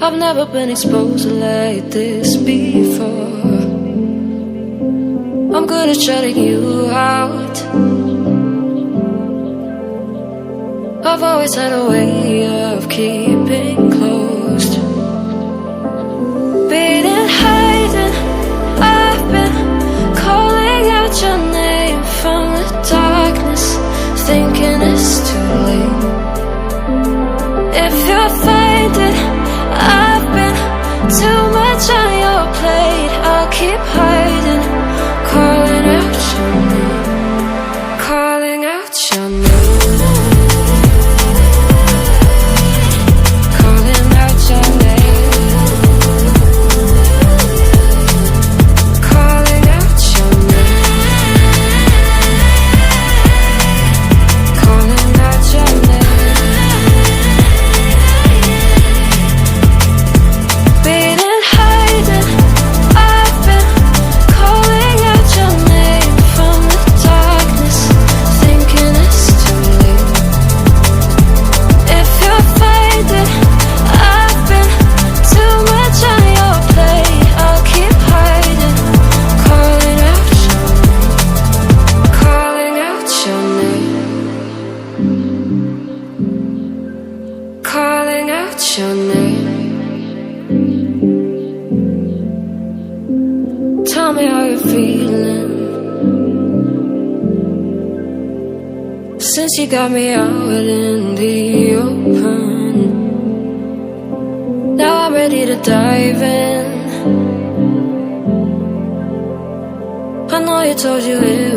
I've never been exposed like this before. I'm good at shutting you out. I've always had a way of keeping closed. Beating, hiding, I've been calling out your name from the darkness, thinking it's too late. If you're finding I've been too much on your plate, I'll keep hiding, calling out your name, calling out your name. Calling out your name. Tell me how you're feeling since you got me out in the open. Now I'm ready to dive in. I know you told you it